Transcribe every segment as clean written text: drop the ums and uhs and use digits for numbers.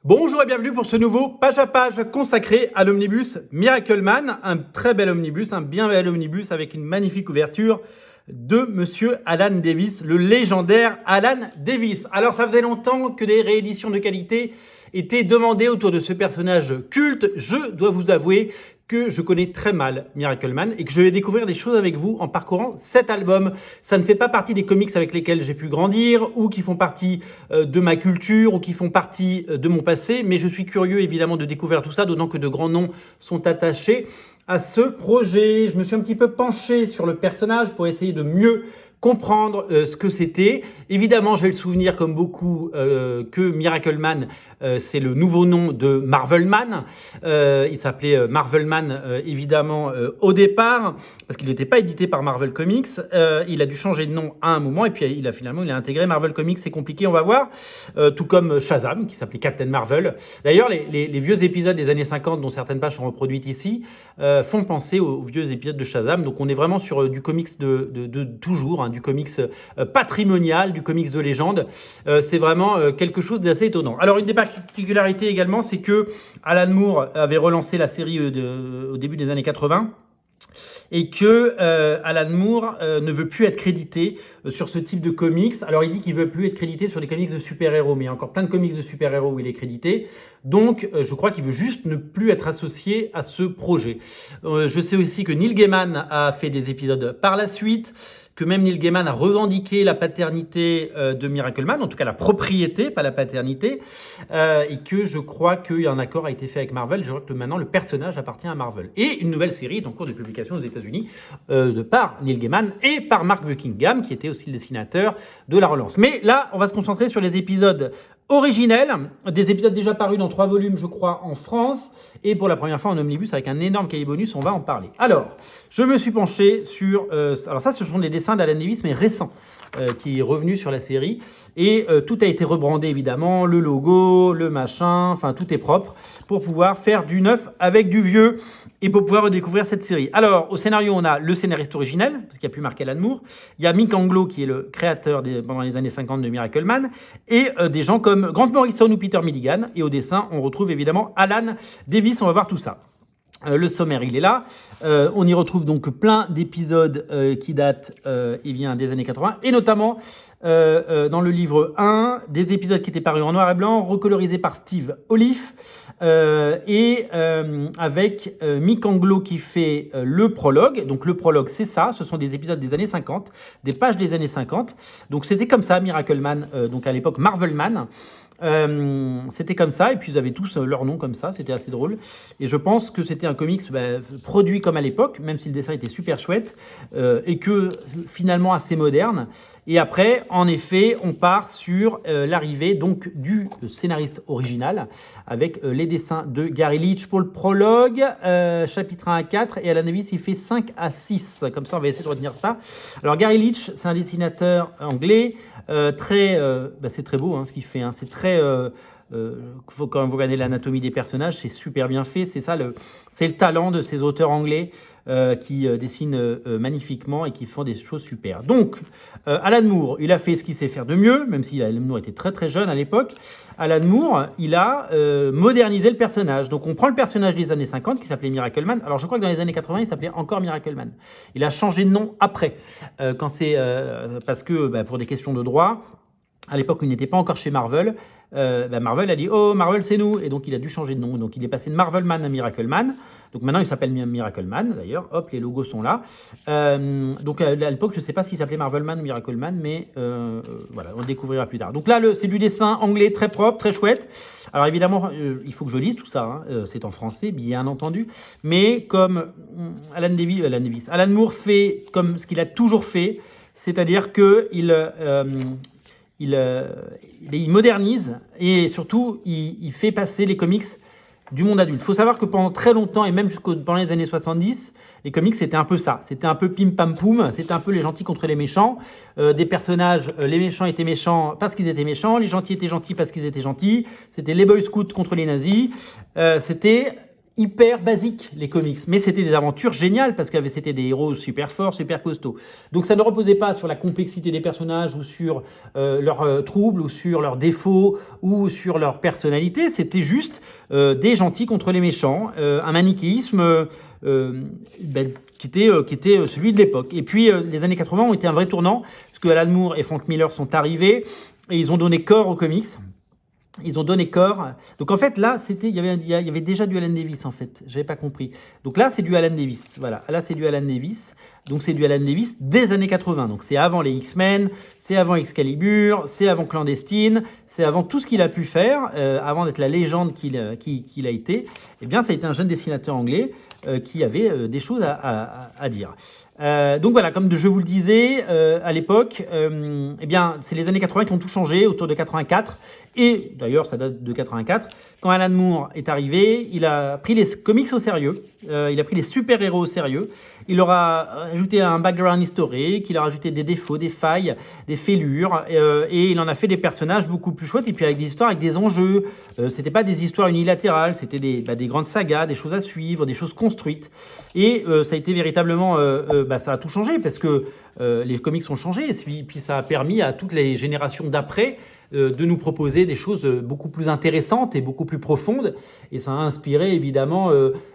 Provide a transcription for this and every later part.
Bonjour et bienvenue pour ce nouveau page à page consacré à l'omnibus Miracleman, un très bel omnibus, un bien bel omnibus avec une magnifique ouverture de Monsieur Alan Davis, le légendaire Alan Davis. Alors ça faisait longtemps que des rééditions de qualité étaient demandées autour de ce personnage culte. Je dois vous avouer que je connais très mal Miracleman et que je vais découvrir des choses avec vous en parcourant cet album. Ça ne fait pas partie des comics avec lesquels j'ai pu grandir ou qui font partie de ma culture ou qui font partie de mon passé, mais je suis curieux évidemment de découvrir tout ça, d'autant que de grands noms sont attachés à ce projet. Je me suis un petit peu penché sur le personnage pour essayer de mieux comprendre ce que c'était. Évidemment, j'ai le souvenir, comme beaucoup, que Miracleman, c'est le nouveau nom de Marvelman. Il s'appelait Marvelman, évidemment, au départ, parce qu'il n'était pas édité par Marvel Comics. Il a dû changer de nom à un moment, et puis il a intégré Marvel Comics. C'est compliqué, on va voir. Tout comme Shazam, qui s'appelait Captain Marvel. D'ailleurs, les vieux épisodes des années 50, dont certaines pages sont reproduites ici, font penser aux vieux épisodes de Shazam. Donc on est vraiment sur du comics de toujours, du comics patrimonial, du comics de légende. C'est vraiment quelque chose d'assez étonnant. Alors une des particularités également, c'est que Alan Moore avait relancé la série au début des années 80. Et que Alan Moore ne veut plus être crédité sur ce type de comics. Alors il dit qu'il ne veut plus être crédité sur des comics de super-héros, mais il y a encore plein de comics de super-héros où il est crédité. Donc je crois qu'il veut juste ne plus être associé à ce projet. Je sais aussi que Neil Gaiman a fait des épisodes par la suite, que même Neil Gaiman a revendiqué la paternité de Miracleman, en tout cas la propriété, pas la paternité, et que je crois qu'un accord a été fait avec Marvel. Je crois que maintenant le personnage appartient à Marvel. Et une nouvelle série est en cours de publication aux États-Unis par Neil Gaiman et par Mark Buckingham, qui était aussi le dessinateur de la relance. Mais là, on va se concentrer sur les épisodes originels, des épisodes déjà parus dans 3 volumes, je crois, en France, et pour la première fois en omnibus avec un énorme cahier bonus, on va en parler. Alors, je me suis penché sur... alors ça, ce sont des dessins d'Alan Davis, mais récents, qui est revenu sur la série, et tout a été rebrandé, évidemment, le logo, le machin, enfin, tout est propre, pour pouvoir faire du neuf avec du vieux, et pour pouvoir redécouvrir cette série. Alors, au scénario, on a le scénariste originel, parce qu'il n'y a plus marqué Alan Moore, il y a Mick Anglo, qui est le créateur pendant les années 50 de Miracleman, et des gens comme Grant Morrison ou Peter Milligan, et au dessin, on retrouve évidemment Alan Davis, on va voir tout ça. Le sommaire, il est là. On y retrouve donc plein d'épisodes qui datent des années 80, et notamment dans le livre 1, des épisodes qui étaient parus en noir et blanc, recolorisés par Steve Oliff, et avec Mick Anglo qui fait le prologue. Donc le prologue, c'est ça, ce sont des épisodes des années 50, des pages des années 50. Donc c'était comme ça, Miracleman, donc à l'époque Marvelman. C'était comme ça, et puis ils avaient tous leur nom comme ça, c'était assez drôle, et je pense que c'était un comics produit comme à l'époque, même si le dessin était super chouette, et que finalement assez moderne. Et après, en effet, on part sur l'arrivée donc du scénariste original, avec les dessins de Gary Leach pour le prologue, chapitre 1 à 4, et Alan Davis il fait 5 à 6, comme ça on va essayer de retenir ça. Alors Gary Leach, c'est un dessinateur anglais, c'est très beau ce qu'il fait, c'est très... quand vous regardez l'anatomie des personnages, c'est super bien fait. C'est ça, c'est le talent de ces auteurs anglais qui dessinent magnifiquement et qui font des choses super. Donc, Alan Moore, il a fait ce qu'il sait faire de mieux, même si Alan Moore était très très jeune à l'époque. Alan Moore, il a modernisé le personnage. Donc, on prend le personnage des années 50 qui s'appelait Miracleman. Alors, je crois que dans les années 80, il s'appelait encore Miracleman. Il a changé de nom après, parce que pour des questions de droit. À l'époque, il n'était pas encore chez Marvel. Marvel a dit « Oh, Marvel, c'est nous !» Et donc, il a dû changer de nom. Donc, il est passé de Marvelman à Miracleman. Donc, maintenant, il s'appelle Miracleman, d'ailleurs. Hop, les logos sont là. Donc, à l'époque, je ne sais pas s'il s'appelait Marvelman ou Miracleman, mais voilà, on le découvrira plus tard. Donc là, c'est du dessin anglais très propre, très chouette. Alors, évidemment, il faut que je lise tout ça. C'est en français, bien entendu. Mais comme Alan Moore fait comme ce qu'il a toujours fait, c'est-à-dire qu'il... Il modernise et surtout, il fait passer les comics du monde adulte. Il faut savoir que pendant très longtemps, et même pendant les années 70, les comics, c'était un peu ça. C'était un peu pim pam poum, c'était un peu les gentils contre les méchants. Des personnages, les méchants étaient méchants parce qu'ils étaient méchants, les gentils étaient gentils parce qu'ils étaient gentils. C'était les Boy Scouts contre les nazis. hyper basiques, les comics. Mais c'était des aventures géniales parce que c'était des héros super forts, super costauds. Donc ça ne reposait pas sur la complexité des personnages ou sur leurs troubles ou sur leurs défauts ou sur leur personnalité. C'était juste des gentils contre les méchants, un manichéisme qui était celui de l'époque. Et puis les années 80 ont été un vrai tournant parce que Alan Moore et Frank Miller sont arrivés et ils ont donné corps aux comics. Ils ont donné corps. Donc en fait là, il y avait déjà du Alan Davis en fait. J'avais pas compris. Donc là, c'est du Alan Davis. Voilà. Là, c'est du Alan Davis. Donc c'est du Alan Davis des années 80. Donc c'est avant les X-Men, c'est avant Excalibur, c'est avant Clandestine, c'est avant tout ce qu'il a pu faire, avant d'être la légende qu'il a été. Eh bien, ça a été un jeune dessinateur anglais qui avait des choses à dire. Donc voilà, comme je vous le disais à l'époque, eh bien, c'est les années 80 qui ont tout changé, autour de 84. Et d'ailleurs, ça date de 84. Quand Alan Moore est arrivé, il a pris les comics au sérieux, il a pris les super-héros au sérieux. Il leur a ajouté un background historique, il leur a ajouté des défauts, des failles, des fêlures, et il en a fait des personnages beaucoup plus chouettes, et puis avec des histoires, avec des enjeux. C'était pas des histoires unilatérales, c'était des grandes sagas, des choses à suivre, des choses construites. Et ça a été véritablement, ça a tout changé, parce que les comics ont changé, et puis ça a permis à toutes les générations d'après de nous proposer des choses beaucoup plus intéressantes et beaucoup plus profondes. Et ça a inspiré évidemment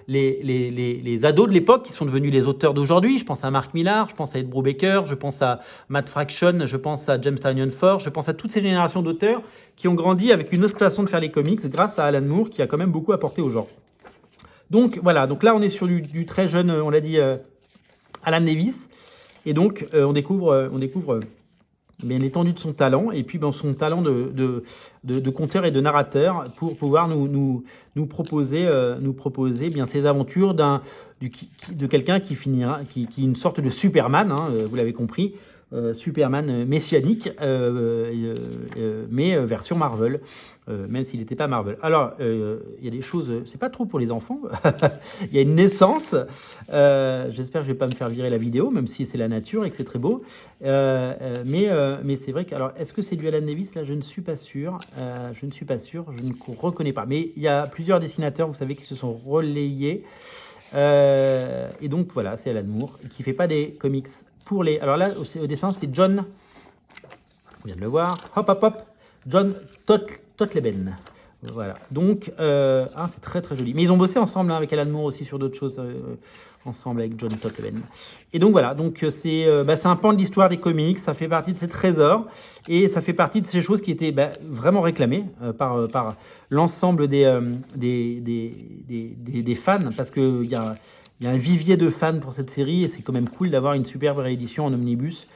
les ados de l'époque qui sont devenus les auteurs d'aujourd'hui. Je pense à Mark Millar, je pense à Ed Brubaker, je pense à Matt Fraction, je pense à James Tynion Ford, je pense à toutes ces générations d'auteurs qui ont grandi avec une autre façon de faire les comics grâce à Alan Moore qui a quand même beaucoup apporté au genre. Donc voilà, donc là on est sur du très jeune, on l'a dit, Alan Davis. Et donc on découvre bien l'étendue de son talent et puis son talent de conteur et de narrateur pour pouvoir nous proposer bien ces aventures de quelqu'un qui est une sorte de Superman, hein, vous l'avez compris, Superman messianique, mais version Marvel. Même s'il n'était pas Marvel. Alors, il y a des choses, c'est pas trop pour les enfants. Il y a une naissance. J'espère que je vais pas me faire virer la vidéo, même si c'est la nature et que c'est très beau. Mais c'est vrai que, alors, est-ce que c'est du Alan Davis? Là, je ne suis pas sûr. Je ne reconnais pas. Mais il y a plusieurs dessinateurs, vous savez, qui se sont relayés. Et donc, voilà, c'est Alan Moore, qui fait pas des comics pour les... Alors là, au dessin, c'est John... On vient de le voir. Hop, hop, hop. John Totleben. Voilà. Donc, c'est très très joli. Mais ils ont bossé ensemble avec Alan Moore aussi sur d'autres choses, ensemble avec John Totleben. Et donc voilà, donc c'est un pan de l'histoire des comics, ça fait partie de ces trésors et ça fait partie de ces choses qui étaient vraiment réclamées par l'ensemble des fans, parce qu'il y a un vivier de fans pour cette série et c'est quand même cool d'avoir une superbe réédition en omnibus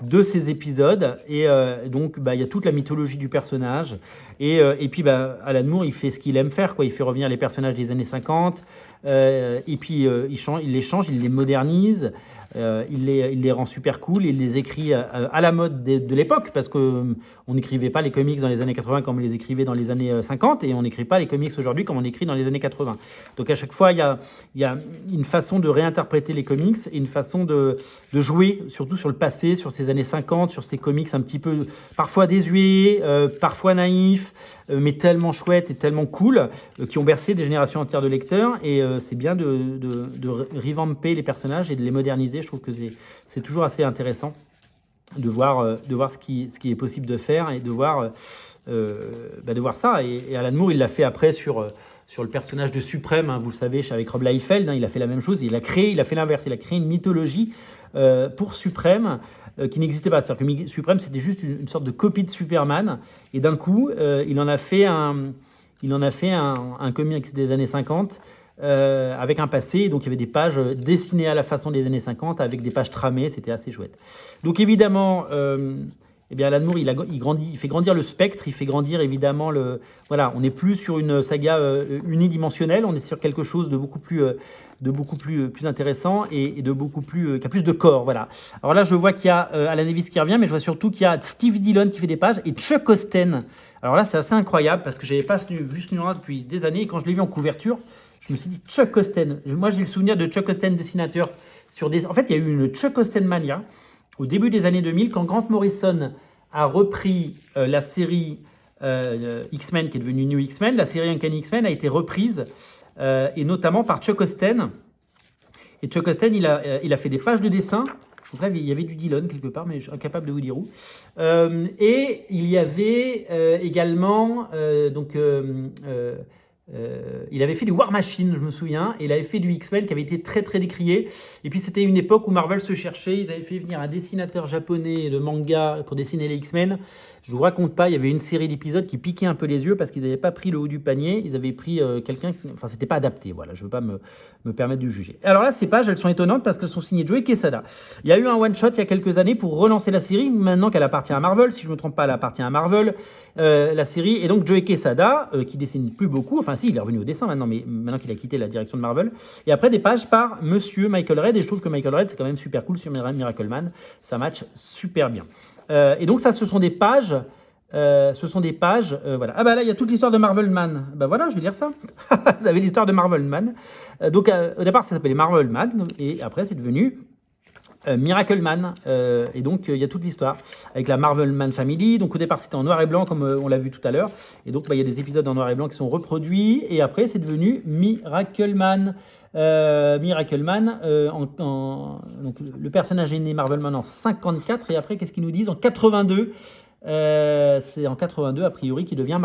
de ces épisodes. Et donc il y a toute la mythologie du personnage et puis Alan Moore il fait ce qu'il aime faire, quoi. Il fait revenir les personnages des années 50 et puis il les change, il les modernise, il les rend super cool, il les écrit à la mode de l'époque, parce qu'on n'écrivait pas les comics dans les années 80 comme on les écrivait dans les années 50 et on n'écrit pas les comics aujourd'hui comme on écrit dans les années 80. Donc à chaque fois il y a une façon de réinterpréter les comics et une façon de jouer surtout sur le passé, sur ces années 50, sur ces comics un petit peu parfois désuets, parfois naïfs, mais tellement chouettes et tellement cool, qui ont bercé des générations entières de lecteurs. Et c'est bien de revamper les personnages et de les moderniser. Je trouve que c'est toujours assez intéressant de voir ce qui est possible de faire et de voir ça. Et Alan Moore, il l'a fait après sur le personnage de Suprême, hein, vous le savez, avec Rob Liefeld, hein, il a fait la même chose, il a fait l'inverse, il a créé une mythologie pour Suprême qui n'existait pas. C'est-à-dire que Suprême, c'était juste une sorte de copie de Superman, et d'un coup, il en a fait un comics des années 50 avec un passé, donc il y avait des pages dessinées à la façon des années 50 avec des pages tramées, c'était assez chouette. Donc évidemment... Alan Moore, il fait grandir le spectre, il fait grandir évidemment on n'est plus sur une saga unidimensionnelle, on est sur quelque chose de beaucoup plus intéressant et de beaucoup plus qui a plus de corps, voilà. Alors là, je vois qu'il y a Alan Davis qui revient, mais je vois surtout qu'il y a Steve Dillon qui fait des pages et Chuck Austen. Alors là, c'est assez incroyable parce que je n'avais pas vu ce numéro depuis des années et quand je l'ai vu en couverture, je me suis dit Chuck Austen. Moi, j'ai le souvenir de Chuck Austen dessinateur En fait, il y a eu une Chuck Austen mania au début des années 2000, quand Grant Morrison a repris la série X-Men, qui est devenue New X-Men, la série Uncanny X-Men a été reprise et notamment par Chuck Austen. Et Chuck Austen, il a fait des pages de dessin. Donc là, il y avait du Dillon quelque part, mais je suis incapable de vous dire où. Et il y avait également il avait fait du War Machine, je me souviens, et il avait fait du X-Men qui avait été très très décrié. Et puis c'était une époque où Marvel se cherchait, ils avaient fait venir un dessinateur japonais de manga pour dessiner les X-Men. Je vous raconte pas, il y avait une série d'épisodes qui piquaient un peu les yeux parce qu'ils n'avaient pas pris le haut du panier, ils avaient pris quelqu'un, enfin c'était pas adapté, voilà, je veux pas me permettre de juger. Alors là, ces pages, elles sont étonnantes parce qu'elles sont signées Joe Quesada. Il y a eu un one-shot il y a quelques années pour relancer la série, maintenant qu'elle appartient à Marvel, si je me trompe pas, elle appartient à Marvel, la série, et donc Joe Quesada, qui dessine plus beaucoup, enfin si, il est revenu au dessin maintenant, mais maintenant qu'il a quitté la direction de Marvel, et après des pages par Monsieur Michael Red, et je trouve que Michael Red, c'est quand même super cool sur Miracle Man, ça match super bien. Et donc ça, ce sont des pages, voilà. Ah bah là, il y a toute l'histoire de Marvel Man. Bah voilà, je vais lire ça. Vous avez l'histoire de Marvel Man. Donc au départ, ça s'appelait Marvel Man, et après, c'est devenu Miracle Man. Et donc, il y a toute l'histoire avec la Marvel Man Family. Donc au départ, c'était en noir et blanc, comme on l'a vu tout à l'heure. Et donc, il y a des épisodes en noir et blanc qui sont reproduits. Et après, c'est devenu Miracle Man. Miracle Man, donc le personnage est né Marvel Man en 54, et après, qu'est-ce qu'ils nous disent en 82? C'est en 82 a priori qui devient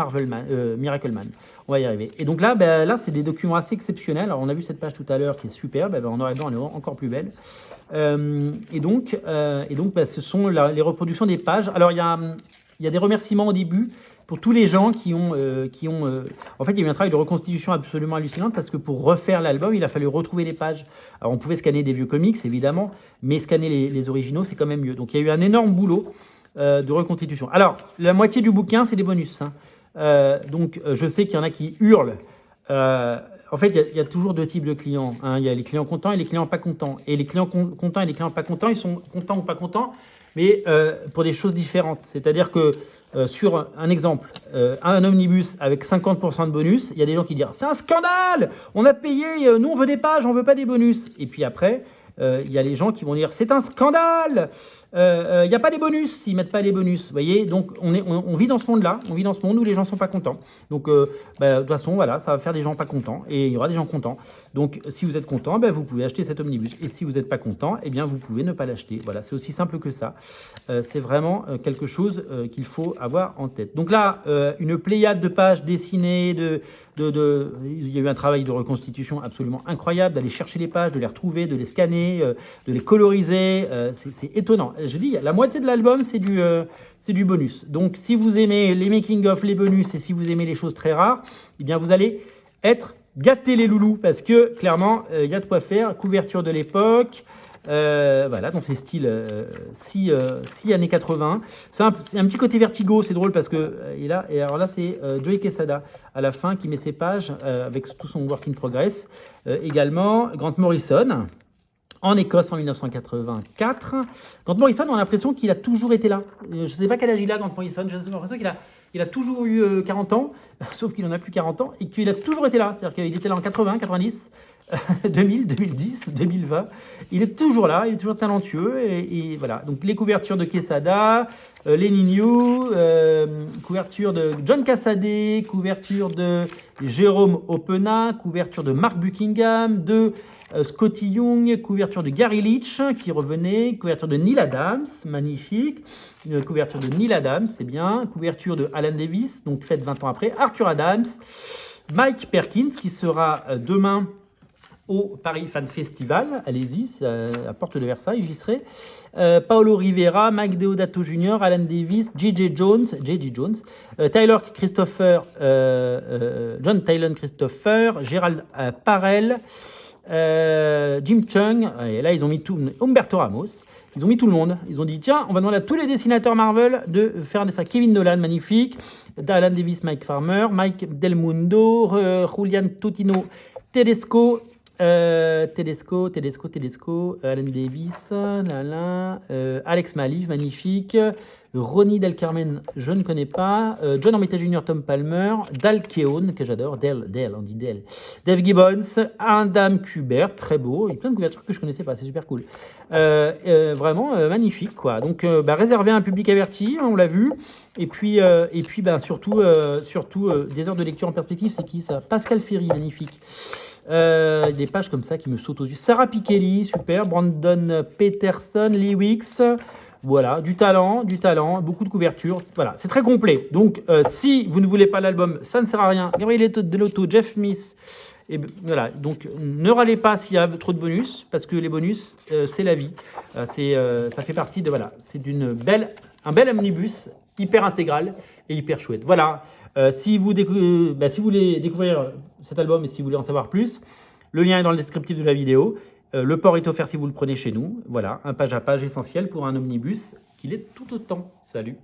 Miracle Man. On va y arriver. Et donc là, là c'est des documents assez exceptionnels. Alors on a vu cette page tout à l'heure qui est superbe. En noir et blanc, elle est encore plus belle. Et donc, ce sont les reproductions des pages. Alors il y a des remerciements au début pour tous les gens qui ont en fait, il y a eu un travail de reconstitution absolument hallucinant parce que pour refaire l'album, il a fallu retrouver les pages. Alors, on pouvait scanner des vieux comics, évidemment, mais scanner les originaux, c'est quand même mieux. Donc, il y a eu un énorme boulot de reconstitution. Alors, la moitié du bouquin, c'est des bonus. Donc, je sais qu'il y en a qui hurlent. En fait, il y a toujours deux types de clients. Il y a les clients contents et les clients pas contents. Et les clients contents et les clients pas contents, ils sont contents ou pas contents, mais pour des choses différentes. C'est-à-dire que sur un exemple, un omnibus avec 50% de bonus, il y a des gens qui disent « C'est un scandale! On a payé, nous on veut des pages, on veut pas des bonus. » Et puis après, il y a les gens qui vont dire « C'est un scandale! Il n'y a pas les bonus, ils ne mettent pas les bonus. » Vous voyez, donc on vit dans ce monde-là, on vit dans ce monde où les gens ne sont pas contents. Donc, de toute façon, voilà, ça va faire des gens pas contents et il y aura des gens contents. Donc, si vous êtes content, vous pouvez acheter cet omnibus. Et si vous n'êtes pas content, eh bien, vous pouvez ne pas l'acheter. Voilà, c'est aussi simple que ça. C'est vraiment quelque chose qu'il faut avoir en tête. Donc là, une pléiade de pages dessinées, il y a eu un travail de reconstitution absolument incroyable, d'aller chercher les pages, de les retrouver, de les scanner, de les coloriser. C'est étonnant. Je dis, la moitié de l'album, c'est du bonus. Donc, si vous aimez les making-of, les bonus, et si vous aimez les choses très rares, eh bien, vous allez être gâtés les loulous, parce que, clairement, il y a de quoi faire. Couverture de l'époque, voilà, dans ces styles si années 80. C'est un petit côté Vertigo, c'est drôle, parce que, et alors là, c'est Joe Quesada, à la fin, qui met ses pages, avec tout son work in progress. Également, Grant Morrison, en Écosse en 1984. Grant Morrison, on a l'impression qu'il a toujours été là. Je ne sais pas quel âge il a, Grant Morrison. J'ai l'impression qu'il a toujours eu 40 ans, sauf qu'il n'en a plus 40 ans, et qu'il a toujours été là. C'est-à-dire qu'il était là en 80, 90, 2000, 2010, 2020. Il est toujours là, il est toujours talentueux. Et voilà. Donc les couvertures de Quesada, Lenny New, couverture de John Cassaday, couverture de Jérôme Opena, couverture de Mark Buckingham, de Scotty Young, couverture de Gary Leach qui revenait, couverture de Neil Adams, magnifique, une couverture de Neil Adams, c'est bien, couverture de Alan Davis, donc faite 20 ans après, Arthur Adams, Mike Perkins qui sera demain au Paris Fan Festival, allez-y, c'est à Porte de Versailles, j'y serai. Paolo Rivera, Mike Deodato Jr., Alan Davis, J.J. Jones, Tyler Christopher, John Tyler Christopher, Gérald Parel, Jim Chung, et là ils ont mis Humberto Ramos, ils ont mis tout le monde. Ils ont dit tiens, on va demander à tous les dessinateurs Marvel de faire un dessin. Kevin Nolan, magnifique, Alan Davis, Mike Farmer, Mike Del Mundo, Julian Totino Tedesco, Tedesco, Alan Davis, Alex Maliv, magnifique. Ronnie Del Carmen, je ne connais pas. John Armitage Jr., Tom Palmer. Dal Keown, que j'adore. On dit Del. Dave Gibbons, Adam Kubert, très beau. Il y a plein de couvertures que je ne connaissais pas, c'est super cool. Vraiment magnifique, quoi. Donc, réservé à un public averti, on l'a vu. Et puis surtout, des heures de lecture en perspective, c'est qui ça? Pascal Ferry, magnifique. Des pages comme ça qui me sautent aux yeux. Sarah Pikeli, super. Brandon Peterson, Lee Wicks. Voilà, du talent, beaucoup de couverture. Voilà, c'est très complet. Donc, si vous ne voulez pas l'album, ça ne sert à rien. Gabriel Delotto, Jeff Smith. Et voilà, donc ne râlez pas s'il y a trop de bonus, parce que les bonus, c'est la vie. Ça fait partie de. Voilà, c'est un bel omnibus, hyper intégral et hyper chouette. Voilà, si vous voulez découvrir cet album et si vous voulez en savoir plus, le lien est dans le descriptif de la vidéo. Le port est offert si vous le prenez chez nous. Voilà, un page à page essentiel pour un omnibus qu'il est tout autant. Salut!